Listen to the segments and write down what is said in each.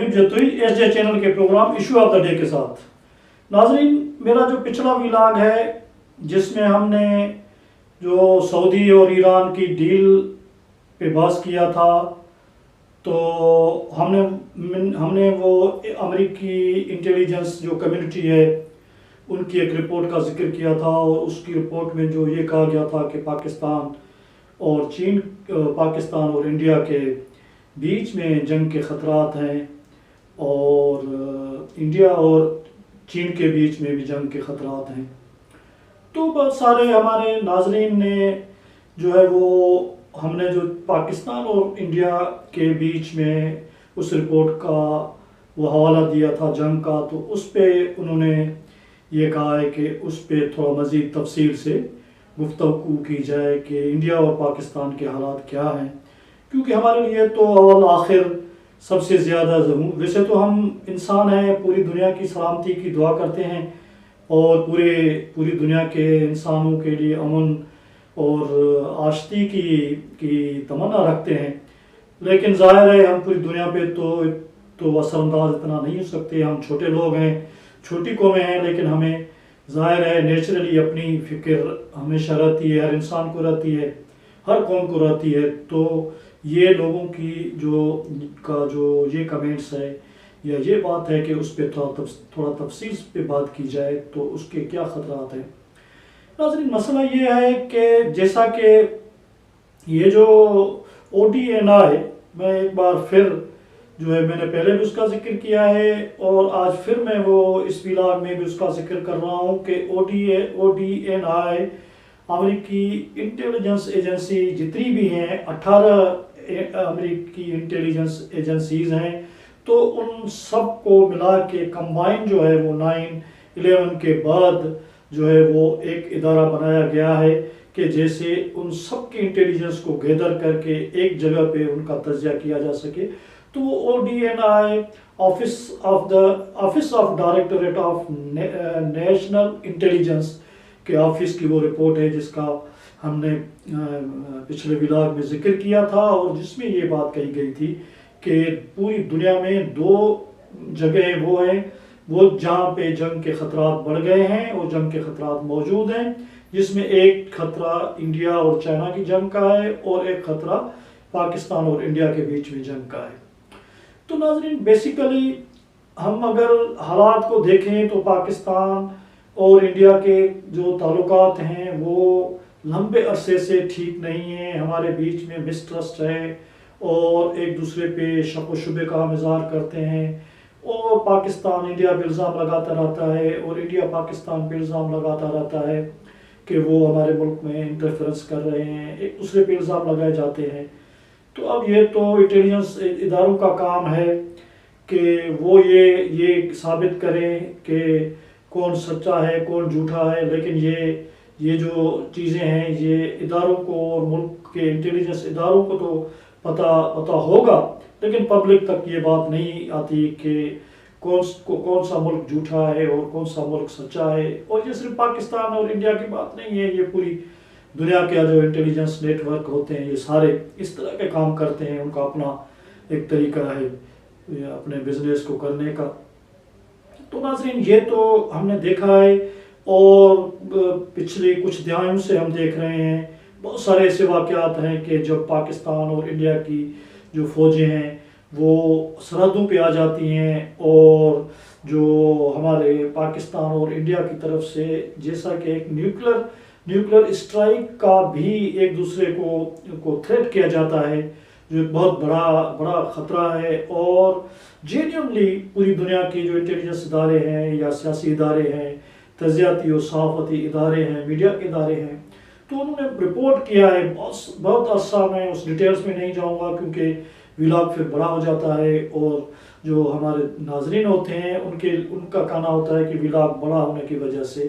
حبیب Jatoi S J channel کے programme issue of the day کے ساتھ. ناظرین، میرا جو پچھلا ولاگ ہے جس میں ہم نے جو سعودی اور ایران کی ڈیل پہ بحث کیا تھا، تو ہم نے وہ امریکی انٹیلیجنس جو کمیونٹی ہے ان کی ایک رپورٹ کا ذکر کیا تھا، اور اس کی رپورٹ میں جو یہ کہا گیا تھا کہ پاکستان اور انڈیا کے بیچ میں جنگ کے خطرات ہیں، اور انڈیا اور چین کے بیچ میں بھی جنگ کے خطرات ہیں. تو بہت سارے ہمارے ناظرین نے جو ہے وہ ہم نے جو پاکستان اور انڈیا کے بیچ میں اس رپورٹ کا وہ حوالہ دیا تھا جنگ کا، تو اس پہ انہوں نے یہ کہا ہے کہ اس پہ تھوڑا مزید تفصیل سے گفتگو کی جائے کہ انڈیا اور پاکستان کے حالات کیا ہیں، کیونکہ ہمارے لیے تو اول آخر سب سے زیادہ ویسے تو ہم انسان ہیں، پوری دنیا کی سلامتی کی دعا کرتے ہیں اور پوری دنیا کے انسانوں کے لیے امن اور آشتی کی تمنا رکھتے ہیں، لیکن ظاہر ہے ہم پوری دنیا پہ تو اثر انداز اتنا نہیں ہو سکتے. ہم چھوٹے لوگ ہیں، چھوٹی قومیں ہیں، لیکن ہمیں ظاہر ہے نیچرلی اپنی فکر ہمیشہ رہتی ہے، ہر انسان کو رہتی ہے، ہر قوم کو رہتی ہے. تو یہ لوگوں کی جو یہ کمنٹس ہے یا یہ بات ہے کہ اس پہ تھوڑا تفصیل پہ بات کی جائے تو اس کے کیا خطرات ہیں. ناظرین، مسئلہ یہ ہے کہ جیسا کہ یہ جو ODNI، میں ایک بار پھر جو ہے میں نے پہلے بھی اس کا ذکر کیا ہے اور آج پھر میں وہ اس ولاگ میں بھی اس کا ذکر کر رہا ہوں کہ ODNI امریکی انٹیلیجنس ایجنسی جتنی بھی ہیں، 18 امریکی انٹیلیجنس ایجنسیز ہیں، تو ان سب کو ملا کے کمبائن جو ہے وہ 9/11 کے بعد جو ہے وہ ایک ادارہ بنایا گیا ہے کہ جیسے ان سب کی انٹیلیجنس کو گیدر کر کے ایک جگہ پہ ان کا تجزیہ کیا جا سکے. تو وہ ODNI office of directorate of national intelligence کے آفس کی وہ رپورٹ ہے جس کا ہم نے پچھلے ولاگ میں ذکر کیا تھا، اور جس میں یہ بات کہی گئی تھی کہ پوری دنیا میں 2 جگہیں وہ ہیں وہ جہاں پہ جنگ کے خطرات بڑھ گئے ہیں اور جنگ کے خطرات موجود ہیں، جس میں ایک خطرہ انڈیا اور چائنا کی جنگ کا ہے اور ایک خطرہ پاکستان اور انڈیا کے بیچ میں جنگ کا ہے. تو ناظرین، بیسیکلی ہم اگر حالات کو دیکھیں تو پاکستان اور انڈیا کے جو تعلقات ہیں وہ لمبے عرصے سے ٹھیک نہیں ہیں. ہمارے بیچ میں مسٹرسٹ ہے اور ایک دوسرے پہ شک و شبے کا ہم اظہار کرتے ہیں، اور پاکستان انڈیا پہ الزام لگاتا رہتا ہے اور انڈیا پاکستان پہ الزام لگاتا رہتا ہے کہ وہ ہمارے ملک میں انٹرفیرنس کر رہے ہیں، ایک دوسرے پہ الزام لگائے جاتے ہیں. تو اب یہ تو انٹیلیجنس اداروں کا کام ہے کہ وہ یہ ثابت کریں کہ کون سچا ہے کون جھوٹا ہے، لیکن یہ جو چیزیں ہیں یہ اداروں کو اور ملک کے انٹیلیجنس اداروں کو تو پتہ ہوگا، لیکن پبلک تک یہ بات نہیں آتی کہ کون سا ملک جھوٹا ہے اور کون سا ملک سچا ہے. اور یہ صرف پاکستان اور انڈیا کی بات نہیں ہے، یہ پوری دنیا کے جو انٹیلیجنس نیٹ ورک ہوتے ہیں یہ سارے اس طرح کے کام کرتے ہیں. ان کا اپنا ایک طریقہ ہے اپنے بزنس کو کرنے کا. تو ناظرین، یہ تو ہم نے دیکھا ہے اور پچھلی کچھ دہائیوں سے ہم دیکھ رہے ہیں بہت سارے ایسے واقعات ہیں کہ جب پاکستان اور انڈیا کی جو فوجیں ہیں وہ سرحدوں پہ آ جاتی ہیں، اور جو ہمارے پاکستان اور انڈیا کی طرف سے جیسا کہ ایک نیوکلر اسٹرائک کا بھی ایک دوسرے کو تھریٹ کیا جاتا ہے، جو ایک بہت بڑا خطرہ ہے. اور جینیونلی پوری دنیا کی جو انٹیلیجنس ادارے ہیں یا سیاسی ادارے ہیں، تجزیاتی اور صحافتی ادارے ہیں، میڈیا کے ادارے ہیں، تو انہوں نے رپورٹ کیا ہے بہت عرصہ. میں اس ڈیٹیلز میں نہیں جاؤں گا کیونکہ ولاگ پھر بڑا ہو جاتا ہے، اور جو ہمارے ناظرین ہوتے ہیں ان کا کہنا ہوتا ہے کہ ولاگ بڑا ہونے کی وجہ سے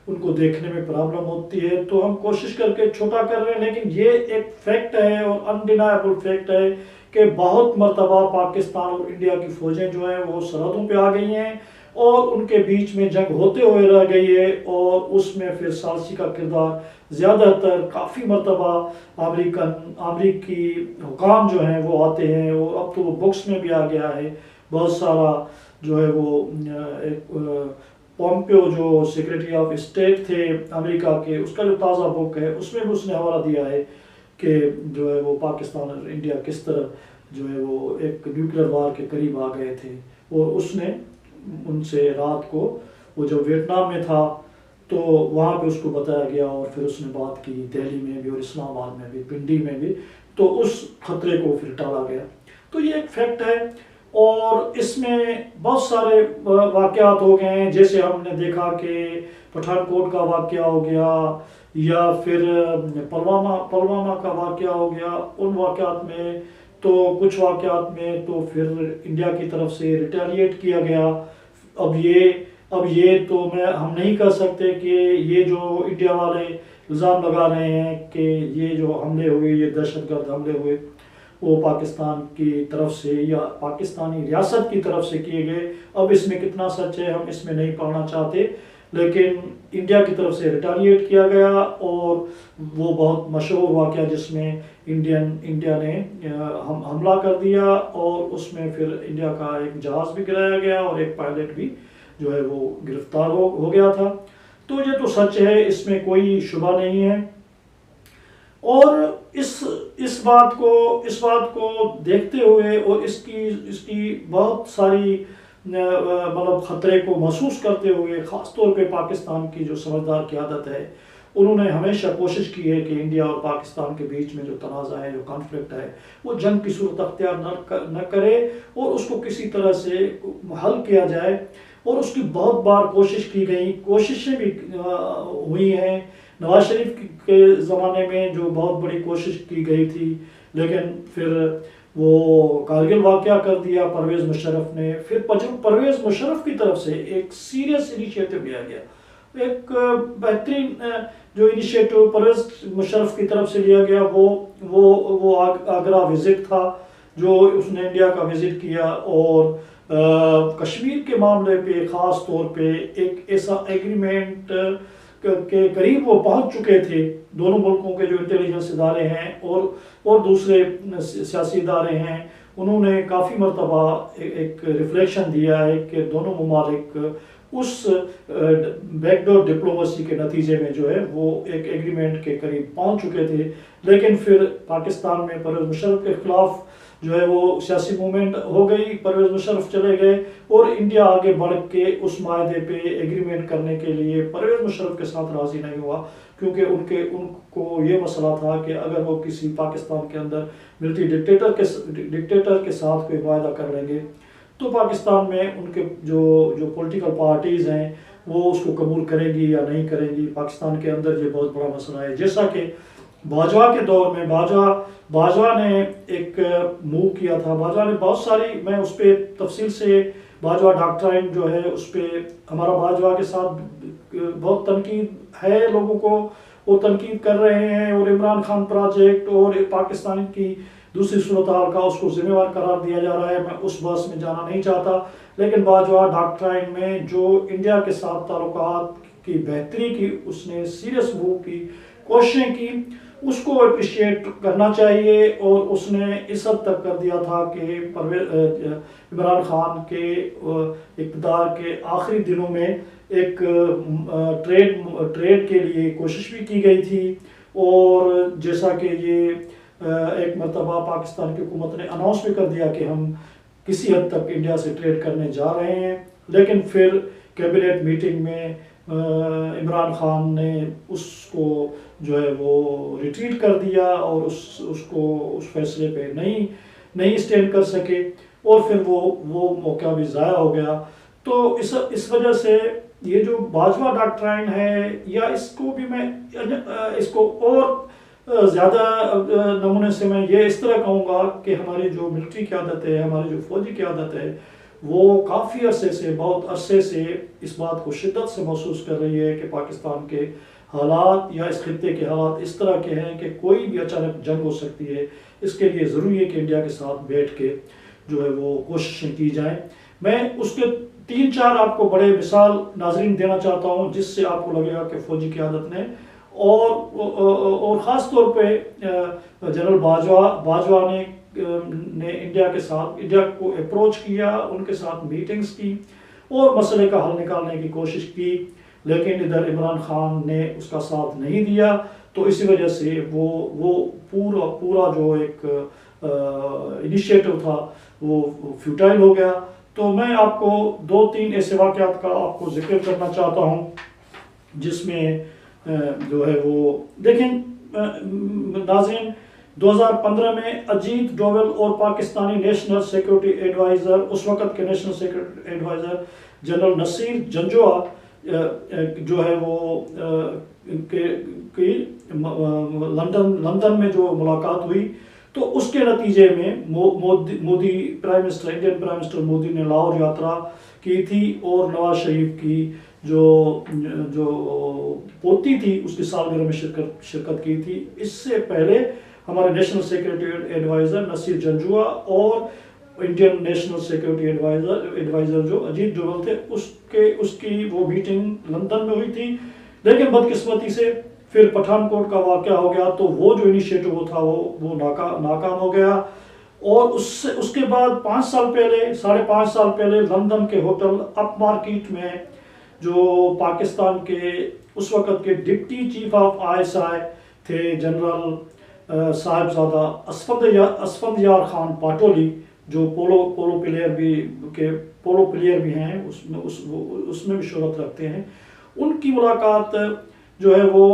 ان کو دیکھنے میں پرابلم ہوتی ہے، تو ہم کوشش کر کے چھوٹا کر رہے ہیں. لیکن یہ ایک فیکٹ ہے اور انڈینائبل فیکٹ ہے کہ بہت مرتبہ پاکستان اور انڈیا کی فوجیں جو ہیں وہ سرحدوں پہ آ گئی ہیں اور ان کے بیچ میں جنگ ہوتے ہوئے رہ گئی ہے، اور اس میں پھر ثالثی کا کردار زیادہ تر کافی مرتبہ امریکی حکام جو ہیں وہ آتے ہیں، اور اب تو وہ بکس میں بھی آ گیا ہے بہت سارا جو ہے وہ ایک پومپیو جو سیکریٹری آف اسٹیٹ تھے امریکہ کے، اس کا جو تازہ بک ہے اس میں بھی اس نے حوالہ دیا ہے کہ جو ہے وہ پاکستان اور انڈیا کس طرح جو ہے وہ ایک نیوکلیر وار کے قریب آ گئے تھے، اور اس نے ان سے رات کو وہ جو ویتنام میں تھا تو وہاں پہ اس کو بتایا گیا، اور پھر اس نے بات کی دہلی میں بھی اور اسلام آباد میں بھی، پنڈی میں بھی، تو اس خطرے کو پھر ٹالا گیا۔ تو یہ ایک فیکٹ ہے، اور اس میں بہت سارے واقعات ہو گئے ہیں، جیسے ہم نے دیکھا کہ پٹھان کوٹ کا واقعہ ہو گیا، یا پھر پلوامہ کا واقعہ ہو گیا۔ ان واقعات میں تو کچھ واقعات میں تو پھر انڈیا کی طرف سے ریٹیلیٹ کیا گیا۔ اب یہ تو ہم نہیں کر سکتے کہ یہ جو انڈیا والے الزام لگا رہے ہیں کہ یہ جو حملے ہوئے، یہ دہشت گرد حملے ہوئے، وہ پاکستان کی طرف سے یا پاکستانی ریاست کی طرف سے کیے گئے۔ اب اس میں کتنا سچ ہے ہم اس میں نہیں پڑھنا چاہتے، لیکن انڈیا کی طرف سے ریٹیلیٹ کیا گیا، اور وہ بہت مشہور واقعہ جس میں انڈیا نے حملہ کر دیا، اور اس میں پھر انڈیا کا ایک جہاز بھی گرایا گیا اور ایک پائلٹ بھی جو ہے وہ گرفتار ہو گیا تھا۔ تو یہ تو سچ ہے، اس میں کوئی شبہ نہیں ہے۔ اور اس بات کو دیکھتے ہوئے اور اس کی بہت ساری مطلب خطرے کو محسوس کرتے ہوئے، خاص طور پہ پاکستان کی جو سمجھدار قیادت ہے، انہوں نے ہمیشہ کوشش کی ہے کہ انڈیا اور پاکستان کے بیچ میں جو تنازع ہے، جو کانفلکٹ ہے، وہ جنگ کی صورت اختیار نہ کرے، اور اس کو کسی طرح سے حل کیا جائے۔ اور اس کی بہت بار کوشش کی گئی، کوششیں بھی ہوئی ہیں۔ نواز شریف کے زمانے میں جو بہت بڑی کوشش کی گئی تھی، لیکن پھر وہ کارگل واقعہ کر دیا پرویز مشرف نے۔ پھر پرویز مشرف کی طرف سے ایک سیریس انیشیٹو لیا گیا، ایک بہترین جو انیشیٹو پرویز مشرف کی طرف سے لیا گیا، وہ آگرہ وزٹ تھا جو اس نے انڈیا کا وزٹ کیا، اور کشمیر کے معاملے پہ خاص طور پہ ایک ایسا ایگریمنٹ کے قریب وہ پہنچ چکے تھے، دونوں ملکوں کے جو انٹیلیجنس ادارے ہیں اور دوسرے سیاسی ادارے ہیں، انہوں نے کافی مرتبہ ایک ریفلیکشن دیا ہے کہ دونوں ممالک اس بیک ڈور ڈپلومیسی کے نتیجے میں جو ہے وہ ایک ایگریمنٹ کے قریب پہنچ چکے تھے۔ لیکن پھر پاکستان میں پرویز مشرف کے خلاف جو ہے وہ سیاسی موومنٹ ہو گئی، پرویز مشرف چلے گئے، اور انڈیا آگے بڑھ کے اس معاہدے پہ ایگریمنٹ کرنے کے لیے پرویز مشرف کے ساتھ راضی نہیں ہوا، کیونکہ ان کو یہ مسئلہ تھا کہ اگر وہ کسی پاکستان کے اندر ملٹری ڈکٹیٹر کے ساتھ کوئی معاہدہ کر لیں گے تو پاکستان میں ان کے جو پولیٹیکل پارٹیز ہیں وہ اس کو قبول کریں گی یا نہیں کریں گی۔ پاکستان کے اندر یہ بہت بڑا مسئلہ ہے، جیسا کہ باجوہ کے دور میں باجوہ نے ایک موو کیا تھا۔ باجوہ نے بہت ساری، میں اس پہ تفصیل سے باجوہ ڈاکٹرائن جو ہے اس پہ ہمارا باجوہ کے ساتھ بہت تنقید ہے، لوگوں کو وہ تنقید کر رہے ہیں، اور عمران خان پروجیکٹ اور پاکستان کی دوسری صورتحال کا اس کو ذمہ وار قرار دیا جا رہا ہے۔ میں اس بحث میں جانا نہیں چاہتا، لیکن باجوہ ڈاکٹرائن میں جو انڈیا کے ساتھ تعلقات کی بہتری کی اس نے سیریس موو کی، کوششیں کی، اس کو اپریشیٹ کرنا چاہیے۔ اور اس نے اس حد تک کر دیا تھا کہ عمران خان کے اقتدار کے آخری دنوں میں ایک ٹریڈ کے لیے کوشش بھی کی گئی تھی، اور جیسا کہ یہ ایک مرتبہ پاکستان کی حکومت نے اناؤنس بھی کر دیا کہ ہم کسی حد تک انڈیا سے ٹریڈ کرنے جا رہے ہیں، لیکن پھر کیبنٹ میٹنگ میں عمران خان نے اس کو جو ہے وہ ریٹریٹ کر دیا، اور اس فیصلے پہ نہیں اسٹینڈ کر سکے، اور پھر وہ موقع بھی ضائع ہو گیا۔ تو اس وجہ سے یہ جو باجوہ ڈاکٹرائن ہے، یا اس کو بھی میں اس کو اور زیادہ نمونے سے میں یہ اس طرح کہوں گا کہ ہماری جو ملٹری قیادت ہے، ہماری جو فوجی قیادت ہے، وہ کافی بہت عرصے سے اس بات کو شدت سے محسوس کر رہی ہے کہ پاکستان کے حالات یا اس خطے کے حالات اس طرح کے ہیں کہ کوئی بھی اچانک جنگ ہو سکتی ہے۔ اس کے لیے ضروری ہے کہ انڈیا کے ساتھ بیٹھ کے جو ہے وہ کوششیں کی جائیں۔ میں اس کے 3-4 آپ کو بڑے مثال ناظرین دینا چاہتا ہوں، جس سے آپ کو لگے گا کہ فوجی قیادت نے اور خاص طور پہ جنرل باجوہ نے نے انڈیا کو اپروچ کیا، ان کے ساتھ میٹنگز کی اور مسئلے کا حل نکالنے کی کوشش کی، لیکن ادھر عمران خان نے اس کا ساتھ نہیں دیا، تو اسی وجہ سے وہ پورا جو ایک انیشیٹو تھا وہ فیوٹائل ہو گیا۔ تو میں آپ کو 2-3 ایسے واقعات کا آپ کو ذکر کرنا چاہتا ہوں جس میں جو ہے وہ دیکھیں ناظرین، 2015 میں اجیت ڈوول اور پاکستانی نیشنل سیکورٹی ایڈوائزر، اس وقت کے national security adviser general Naseer Janjua جو ہے وہ لندن میں جو ملاقات ہوئی، تو اس کے نتیجے میں Modi Indian prime minister Modi نے لاہور یاترا کی تھی اور نواز شریف کی جو پوتی تھی اس کی سالگرہ میں شرکت کی تھی۔ اس سے پہلے ہمارے national security adviser Naseer Janjua اور انڈین نیشنل سیکورٹی ایڈوائزر جو اجیت ڈوول تھے، اس کی وہ میٹنگ لندن میں ہوئی تھی، لیکن بدقسمتی سے پھر پٹھان کوٹ کا واقعہ ہو گیا، تو وہ جو انیشیٹو تھا وہ ناکام ہو گیا، اور اس کے بعد 5 سال پہلے 5.5 سال پہلے لندن کے ہوٹل اپ مارکیٹ میں جو پاکستان کے اس وقت کے ڈپٹی چیف آف ISI تھے جنرل صاحبزادہ اسفندیار خان پاٹولی، جو پولو پلیئر بھی ہیں، اس میں بھی شہرت رکھتے ہیں، ان کی ملاقات جو ہے وہ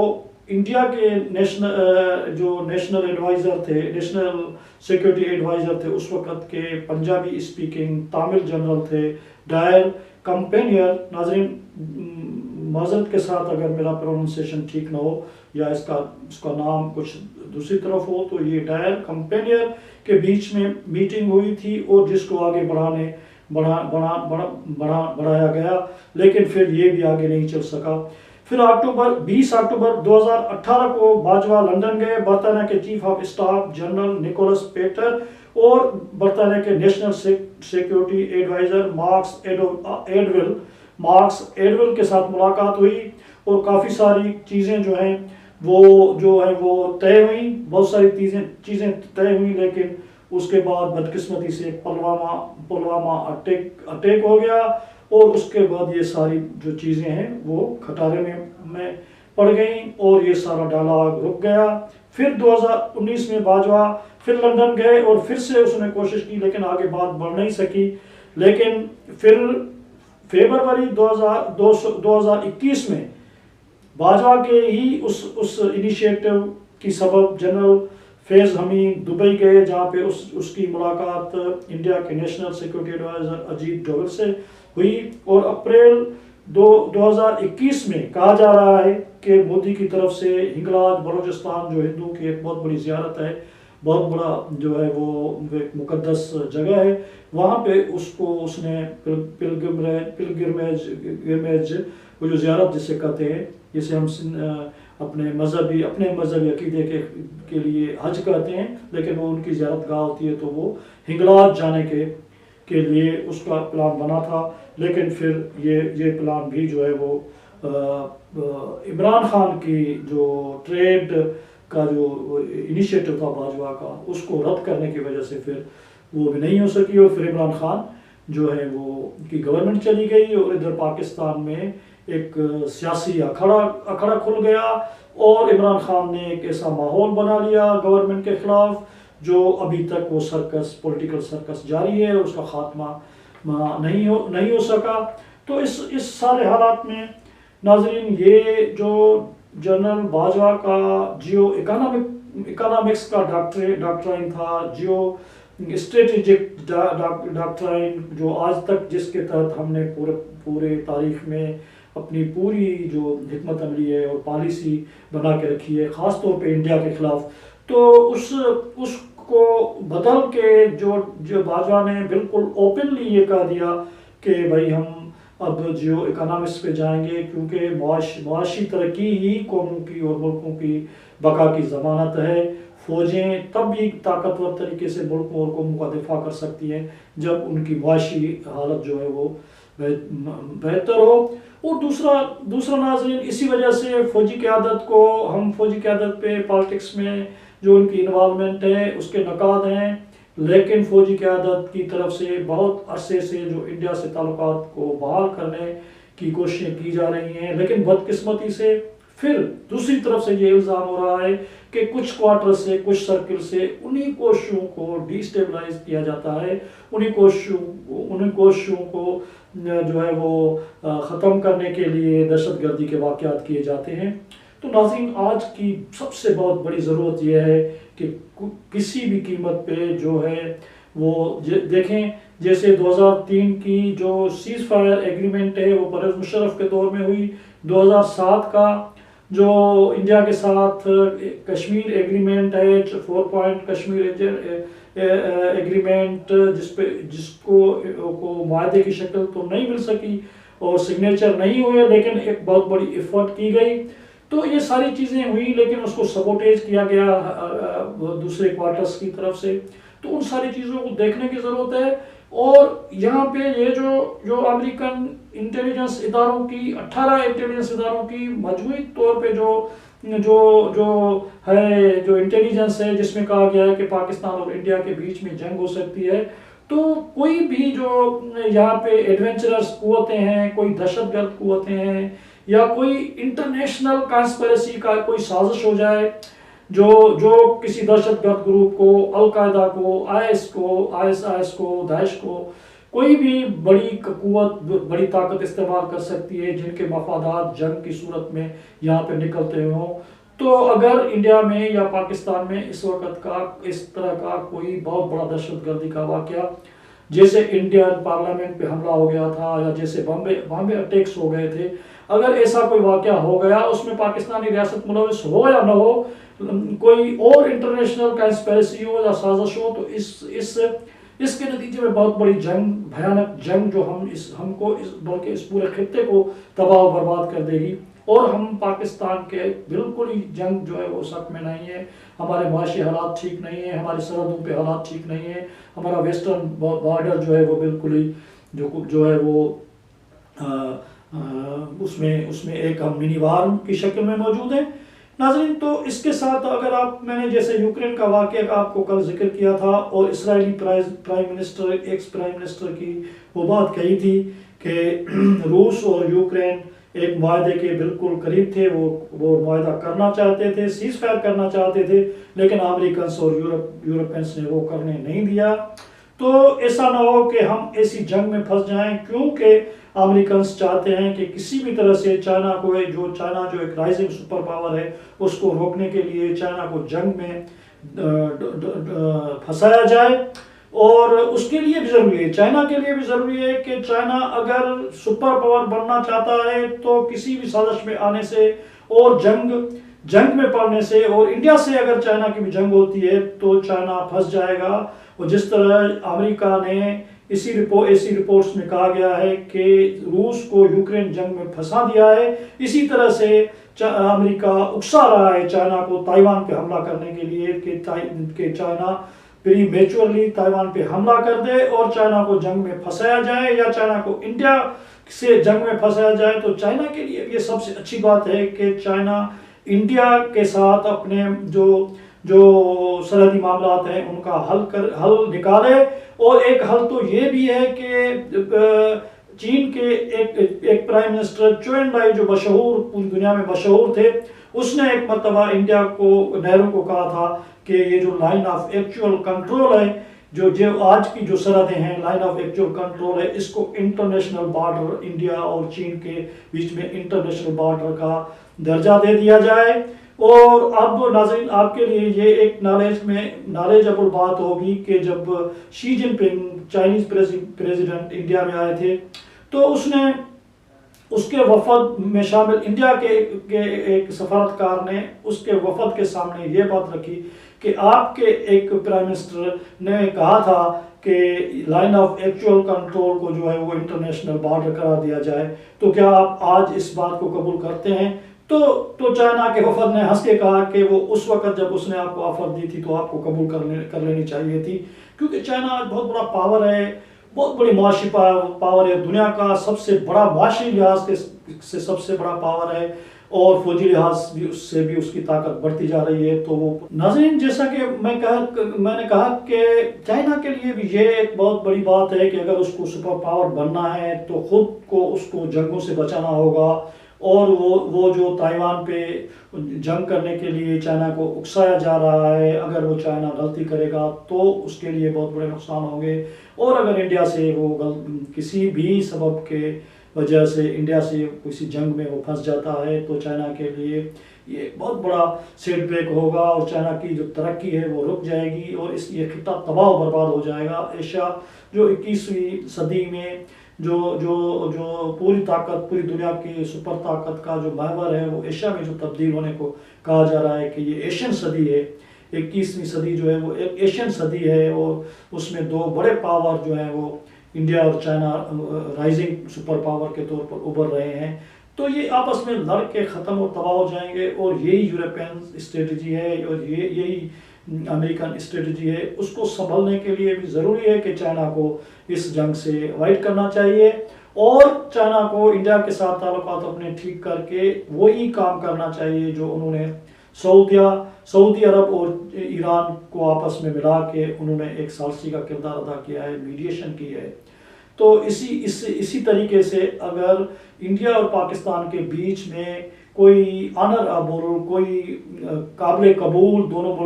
انڈیا کے نیشنل ایڈوائزر تھے، نیشنل سیکورٹی ایڈوائزر تھے اس وقت کے، پنجابی اسپیکنگ تامل جنرل تھے ڈائر کمپینیر۔ ناظرین معذرت کے ساتھ اگر میرا پروننسیشن ٹھیک نہ ہو یا اس کا نام کچھ دوسری طرف ہو، تو یہ ڈائر کمپینیر کے بیچ میں میٹنگ ہوئی تھی اور جس کو آگے بڑھایا گیا، لیکن پھر یہ بھی آگے نہیں چل سکا۔ پھر 20 اکتوبر 2018 کو باجوہ لندن گئے، برطانیہ کے chief of staff general Nicholas Peter اور برطانیہ کے national security adviser Mark Sedwill کے ساتھ ملاقات ہوئی، اور کافی ساری چیزیں جو ہیں وہ طے ہوئیں، بہت ساری چیزیں طے ہوئیں، لیکن اس کے بعد بدقسمتی سے پلوامہ اٹیک ہو گیا، اور اس کے بعد یہ ساری جو چیزیں ہیں وہ کھٹارے میں پڑ گئیں اور یہ سارا ڈائلاگ رک گیا۔ پھر 2019 میں باجوہ پھر لندن گئے اور پھر سے اس نے کوشش کی، لیکن آگے بات بڑھ نہیں سکی، لیکن پھر فروری 2021 میں باجوہ کے ہی اس انیشیٹو کی سبب جنرل فیض حمید دبئی گئے، جہاں پہ اس کی ملاقات انڈیا کے national security adviser Ajit Doval سے ہوئی، اور اپریل 2021 میں کہا جا رہا ہے کہ مودی کی طرف سے ہنگلاج بلوچستان جو ہندوؤں کی ایک بہت بڑی زیارت ہے، بہت بڑا جو ہے وہ ایک مقدس جگہ ہے، وہاں پہ اس نے پلگرمیج وہ جو زیارت جسے کہتے ہیں، جسے ہم اپنے مذہبی عقیدے کے لیے حج کہتے ہیں، لیکن وہ ان کی زیارت گاہ ہوتی ہے، تو وہ ہنگلاج جانے کے لیے اس کا پلان بنا تھا، لیکن پھر یہ پلان بھی جو ہے وہ عمران خان کی جو ٹریڈ کا جو انیشیٹو تھا باجوہ کا، اس کو رد کرنے کی وجہ سے پھر وہ بھی نہیں ہو سکی، اور پھر عمران خان جو ہے وہ کی گورنمنٹ چلی گئی، اور ادھر پاکستان میں ایک سیاسی اکھڑا کھل گیا، اور عمران خان نے ایک ایسا ماحول بنا لیا گورنمنٹ کے خلاف جو ابھی تک وہ پولیٹیکل سرکس جاری ہے، اس کا خاتمہ نہیں ہو سکا۔ تو اس سارے حالات میں ناظرین، یہ جو جنرل باجوہ کا جیو اکنامکس کا ڈاکٹرائن تھا، جیو اسٹریٹجک ڈاکٹرائن، جو آج تک جس کے تحت ہم نے پورے تاریخ میں اپنی پوری جو حکمت عملی ہے اور پالیسی بنا کے رکھی ہے، خاص طور پہ انڈیا کے خلاف، تو اس کو بدل کے جو باجوہ نے بالکل اوپنلی یہ کہہ دیا کہ بھائی ہم اب جیو اکنامکس پہ جائیں گے، کیونکہ معاشی ترقی ہی قوموں کی اور ملکوں کی بقا کی ضمانت ہے۔ فوجیں تب بھی طاقتور طریقے سے ملکوں اور قوموں کا دفاع کر سکتی ہیں جب ان کی معاشی حالت جو ہے وہ بہتر ہو۔ اور دوسرا ناظرین، اسی وجہ سے فوجی قیادت پہ پالیٹکس میں جو ان کی انوالومنٹ ہے، اس کے نقاد ہیں لیکن فوجی قیادت کی طرف سے بہت عرصے سے جو انڈیا سے تعلقات کو بحال کرنے کی کوششیں کی جا رہی ہیں، لیکن بدقسمتی سے پھر دوسری طرف سے یہ الزام ہو رہا ہے کہ کچھ کوارٹر سے، کچھ سرکل سے انہی کوششوں کو ڈی اسٹیبلائز کیا جاتا ہے، انہی کوششوں کو جو ہے وہ ختم کرنے کے لیے دہشت گردی کے واقعات کیے جاتے ہیں۔ تو ناظرین، آج کی سب سے بہت بڑی ضرورت یہ ہے کہ کسی بھی قیمت پہ جو ہے وہ دیکھیں، جیسے 2003 کی جو سیز فائر ایگریمنٹ ہے وہ پرویز مشرف کے دور میں ہوئی، 2007 کا جو انڈیا کے ساتھ کشمیر ایگریمنٹ ہے، 4 پوائنٹ کشمیر ایگریمنٹ، جس کو معاہدے کی شکل تو نہیں مل سکی اور سگنیچر نہیں ہوئے، لیکن ایک بہت بڑی ایفرٹ کی گئی۔ تو یہ ساری چیزیں ہوئی، لیکن اس کو سبوٹیج کیا گیا دوسرے کوارٹرز کی طرف سے۔ تو ان ساری چیزوں کو دیکھنے کی ضرورت ہے، اور یہاں پہ یہ جو امریکن انٹیلیجنس اداروں کی 18 انٹیلیجنس اداروں کی مجموعی طور پہ جو انٹیلیجنس ہے، جس میں کہا گیا ہے کہ پاکستان اور انڈیا کے بیچ میں جنگ ہو سکتی ہے، تو کوئی بھی جو یہاں پہ ایڈونچرس قوتیں ہیں، کوئی دہشت گرد قوتیں ہیں، یا کوئی انٹرنیشنل کانسپریسی کا کوئی سازش ہو جائے جو کسی دہشت گرد گروپ کو، القاعدہ کو، آئی ایس کو، داعش کو، کوئی بھی بڑی قوت، بڑی طاقت استعمال کر سکتی ہے، جن کے مفادات جنگ کی صورت میں یہاں پہ نکلتے ہوں۔ تو اگر انڈیا میں یا پاکستان میں اس وقت کا اس طرح کا کوئی بہت بڑا دہشت گردی کا واقعہ، جیسے انڈین پارلیمنٹ پہ حملہ ہو گیا تھا، یا جیسے بامبے اٹیکس ہو گئے تھے، اگر ایسا کوئی واقعہ ہو گیا، اس میں پاکستانی ریاست ملوث ہو یا نہ ہو، کوئی اور انٹرنیشنل کانسپریسی ہو یا سازش ہو، تو اس کے نتیجے میں بہت بڑی جنگ، بھیانک جنگ، جو ہم کو بلکہ اس پورے خطے کو تباہ و برباد کر دے گی۔ اور ہم پاکستان کے بالکل ہی جنگ جو ہے وہ سخت میں نہیں ہے، ہمارے معاشی حالات ٹھیک نہیں ہیں، ہماری سرحدوں پہ حالات ٹھیک نہیں ہیں، ہمارا ویسٹرن بارڈر جو ہے وہ بالکل ہی جو ہے وہ اس میں ایک ہم منی وار کی شکل میں موجود ہیں۔ ناظرین، تو اس کے ساتھ اگر میں نے جیسے یوکرین کا واقعہ آپ کو کل ذکر کیا تھا، اور Israeli prime minister, ex prime minister کی وہ بات کہی تھی کہ روس اور یوکرین ایک معاہدے کے بالکل قریب تھے، وہ معاہدہ کرنا چاہتے تھے، سیز فائر کرنا چاہتے تھے، لیکن امریکنس اور یورپینس نے وہ کرنے نہیں دیا۔ تو ایسا نہ ہو کہ ہم ایسی جنگ میں پھنس جائیں، کیونکہ امریکنس چاہتے ہیں کہ کسی بھی طرح سے چائنا جو ایک رائزنگ سپر پاور ہے، اس کو روکنے کے لیے چائنا کو جنگ میں پھنسایا جائے۔ اور اس کے لیے بھی ضروری ہے، چائنا کے لیے بھی ضروری ہے کہ چائنا اگر سپر پاور بننا چاہتا ہے تو کسی بھی سازش میں آنے سے اور جنگ میں پڑنے سے، اور انڈیا سے اگر چائنا کی بھی جنگ ہوتی ہے تو چائنا پھنس جائے گا۔ اور جس طرح امریکہ نے ایسی رپورٹس میں کہا گیا ہے کہ روس کو یوکرین جنگ میں پھنسا دیا ہے، اسی طرح سے امریکہ اکسا رہا ہے چائنا کو تائیوان پہ حملہ کرنے کے لیے کہ چائنا پری میچورلی تائیوان پہ حملہ کر دے اور چائنا کو جنگ میں پھنسایا جائے، یا چائنا کو انڈیا سے جنگ میں پھنسایا جائے۔ تو چائنا کے لیے یہ سب سے اچھی بات ہے کہ چائنا انڈیا کے ساتھ اپنے جو سرحدی معاملات ہیں ان کا حل نکالے۔ اور ایک حل تو یہ بھی ہے کہ چین کے ایک پرائم منسٹر چو این لائی، جو پوری دنیا میں مشہور تھے، اس نے ایک مرتبہ انڈیا کو، نہرو کو کہا تھا کہ یہ جو لائن آف ایکچوئل کنٹرول ہے، جو آج کی جو سرحدیں ہیں، لائن آف ایکچوئل کنٹرول ہے، اس کو انٹرنیشنل بارڈر، انڈیا اور چین کے بیچ میں انٹرنیشنل بارڈر کا درجہ دے دیا جائے۔ اور اب ناظرین، آپ کے لیے یہ ایک نالجبل بات ہوگی کہ جب شی جن پنگ چائنیز پریزیڈنٹ انڈیا میں آئے تھے، تو اس کے وفد میں شامل انڈیا کے ایک سفارتکار نے اس کے وفد کے سامنے یہ بات رکھی کہ آپ کے ایک پرائم منسٹر نے کہا تھا کہ لائن آف ایکچوئل کنٹرول کو جو ہے وہ انٹرنیشنل بارڈر قرار دیا جائے، تو کیا آپ آج اس بات کو قبول کرتے ہیں؟ تو چائنا کے وفد نے ہنس کے کہا کہ وہ اس وقت جب اس نے آپ کو آفر دی تھی تو آپ کو قبول کر لینی چاہیے تھی، کیونکہ چائنا آج بہت بڑا پاور ہے، بہت بڑی معاشی پاور ہے، دنیا کا سب سے بڑا معاشی لحاظ سے سب سے بڑا پاور ہے، اور فوجی لحاظ بھی اس سے بھی اس کی طاقت بڑھتی جا رہی ہے. تو وہ ناظرین جیسا کہ میں نے کہا کہ چائنا کے لیے بھی یہ ایک بہت بڑی بات ہے کہ اگر اس کو سپر پاور بننا ہے تو خود کو اس کو جنگوں سے بچانا ہوگا. اور وہ جو تائیوان پہ جنگ کرنے کے لیے چائنا کو اکسایا جا رہا ہے، اگر وہ چائنا غلطی کرے گا تو اس کے لیے بہت بڑے نقصان ہوں گے. اور اگر انڈیا سے وہ کسی بھی سبب کے وجہ سے انڈیا سے کسی جنگ میں وہ پھنس جاتا ہے تو چائنا کے لیے یہ بہت بڑا سیٹ بیک ہوگا، اور چائنا کی جو ترقی ہے وہ رک جائے گی، اور یہ خطہ تباہ و برباد ہو جائے گا. ایشیا جو 21ویں صدی میں جو پوری طاقت، پوری دنیا کی سپر طاقت کا جو محور ہے وہ ایشیا میں جو تبدیل ہونے کو کہا جا رہا ہے کہ یہ ایشین صدی ہے. 21ویں صدی جو ہے وہ ایک ایشین صدی ہے، اور اس میں دو بڑے پاور جو ہیں وہ انڈیا اور چائنا رائزنگ سپر پاور کے طور پر ابھر رہے ہیں. تو یہ آپس میں لڑ کے ختم اور تباہ ہو جائیں گے، اور یہی یورپین اسٹریٹجی ہے اور یہی امریکن اسٹریٹجی ہے. اس کو سنبھلنے کے لیے بھی ضروری ہے کہ چائنا کو اس جنگ سے اوائڈ کرنا چاہیے، اور چائنا کو انڈیا کے ساتھ تعلقات اپنے ٹھیک کر کے وہی کام کرنا چاہیے جو انہوں نے سعودی عرب اور ایران کو آپس میں ملا کے انہوں نے ایک ثالثی کا کردار ادا کیا ہے، میڈیشن کی ہے. تو اسی طریقے سے اگر انڈیا اور پاکستان کے بیچ میں کوئی آنریبل، کوئی قابل قبول دونوں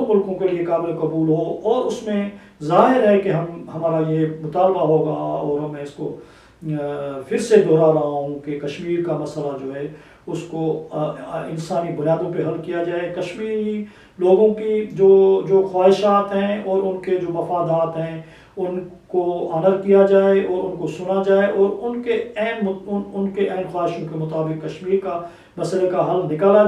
ملکوں کے لیے قابل قبول ہو، اور اس میں ظاہر ہے کہ ہمارا یہ مطالبہ ہوگا، اور میں اس کو پھر سے دہرا رہا ہوں کہ کشمیر کا مسئلہ جو ہے اس کو انسانی بنیادوں پہ حل کیا جائے. کشمیری لوگوں کی جو خواہشات ہیں اور ان کے جو مفادات ہیں ان کو آنر کیا جائے اور ان کو سنا جائے، اور ان کے عین خواہشوں کے مطابق کشمیر کا مسئلے کا حل نکالا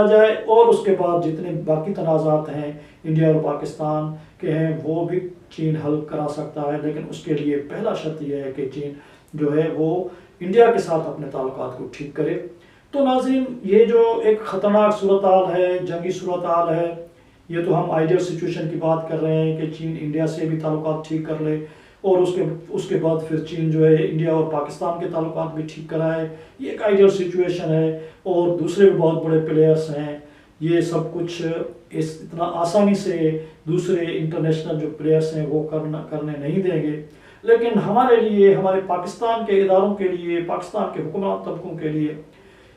جائے. اور اس کے بعد جتنے باقی تنازعات ہیں انڈیا اور پاکستان کے ہیں وہ بھی چین حل کرا سکتا ہے، لیکن اس کے لیے پہلا شرط یہ ہے کہ چین جو ہے وہ انڈیا کے ساتھ اپنے تعلقات کو ٹھیک کرے. تو ناظرین یہ جو ایک خطرناک صورتحال ہے، جنگی صورتحال ہے، یہ تو ہم آئیڈیل سچویشن کی بات کر رہے ہیں کہ چین انڈیا سے بھی تعلقات ٹھیک کر لے، اور اس کے بعد پھر چین جو ہے انڈیا اور پاکستان کے تعلقات بھی ٹھیک کرائے. یہ ایک آئیڈیل سچویشن ہے، اور دوسرے بھی بہت بڑے پلیئرس ہیں. یہ سب کچھ اتنا آسانی سے دوسرے انٹرنیشنل جو پلیئرس ہیں وہ کرنے نہیں دیں گے. لیکن ہمارے لیے، ہمارے پاکستان کے اداروں کے لیے، پاکستان کے حکمران طبقوں کے لیے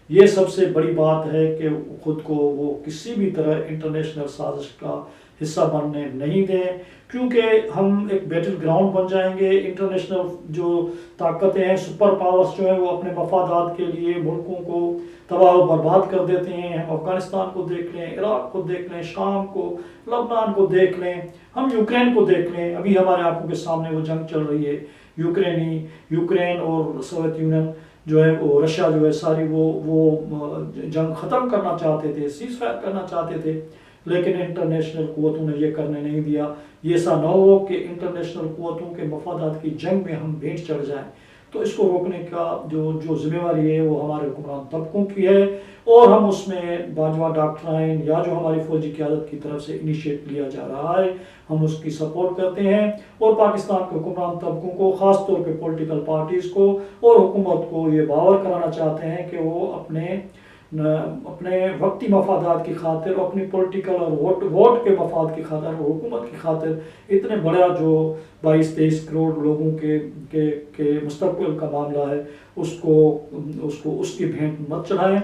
یہ سب سے بڑی بات ہے کہ خود کو وہ کسی بھی طرح انٹرنیشنل سازش کا حصہ بننے نہیں دیں، کیونکہ ہم ایک بیٹل گراؤنڈ بن جائیں گے. انٹرنیشنل جو طاقتیں ہیں، سپر پاورز جو ہیں وہ اپنے مفادات کے لیے ملکوں کو تباہ و برباد کر دیتے ہیں. ہم افغانستان کو دیکھ لیں، عراق کو دیکھ لیں، شام کو، لبنان کو دیکھ لیں، ہم یوکرین کو دیکھ لیں. ابھی ہمارے آنکھوں کے سامنے وہ جنگ چل رہی ہے، یوکرین اور سوویت یونین جو ہے وہ رشیا جو ہے ساری وہ جنگ ختم کرنا چاہتے تھے، سیز فائر کرنا چاہتے تھے، لیکن انٹرنیشنل قوتوں نے یہ کرنے نہیں دیا. یہ ایسا نہ ہو کہ انٹرنیشنل قوتوں کے مفادات کی جنگ میں ہم بھیٹ چڑھ جائیں. تو اس کو روکنے کا جو ذمہ داری ہے وہ ہمارے حکمران طبقوں کی ہے، اور ہم اس میں باجوہ ڈاکٹرائن یا جو ہماری فوجی قیادت کی طرف سے انیشیٹ لیا جا رہا ہے ہم اس کی سپورٹ کرتے ہیں. اور پاکستان کے حکمران طبقوں کو، خاص طور پہ پولیٹیکل پارٹیز کو اور حکومت کو یہ باور کرانا چاہتے ہیں کہ وہ اپنے وقتی مفادات کی خاطر، اپنی پولیٹیکل اور ووٹ کے مفاد کی خاطر اور حکومت کی خاطر اتنے بڑا جو 22-23 کروڑ لوگوں کے مستقبل کا معاملہ ہے اس کی بھینٹ مت چڑھائیں.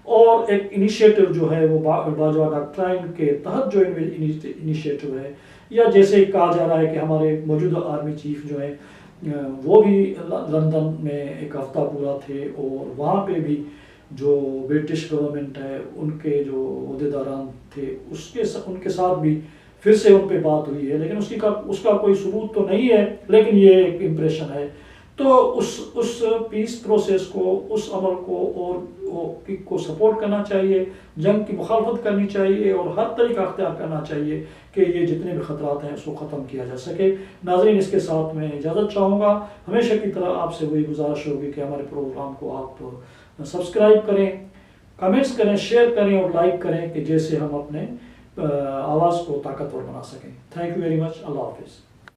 اور ایک انیشیٹو جو ہے وہ باجوہ ڈاکٹرائن کے تحت جو انیشیٹو ہے، یا جیسے کہا جا رہا ہے کہ ہمارے موجودہ آرمی چیف جو ہیں وہ بھی لندن میں ایک ہفتہ پورا تھے، اور وہاں پہ بھی جو برٹش گورنمنٹ ہے ان کے جو عہدیداران تھے ان کے ساتھ بھی پھر سے ان پہ بات ہوئی ہے، لیکن اس کا کوئی ثبوت تو نہیں ہے، لیکن یہ ایک امپریشن ہے. تو اس پیس پروسیس کو، اس عمل کو سپورٹ کرنا چاہیے، جنگ کی مخالفت کرنی چاہیے، اور ہر طریقہ اختیار کرنا چاہیے کہ یہ جتنے بھی خطرات ہیں اس کو ختم کیا جا سکے. ناظرین اس کے ساتھ میں اجازت چاہوں گا. ہمیشہ کی طرح آپ سے وہی گزارش ہوگی کہ ہمارے پروگرام کو آپ سبسکرائب کریں، کمنٹس کریں، شیئر کریں اور لائک کریں، کہ جیسے ہم اپنے آواز کو طاقتور بنا سکیں. Thank you very much. اللہ حافظ.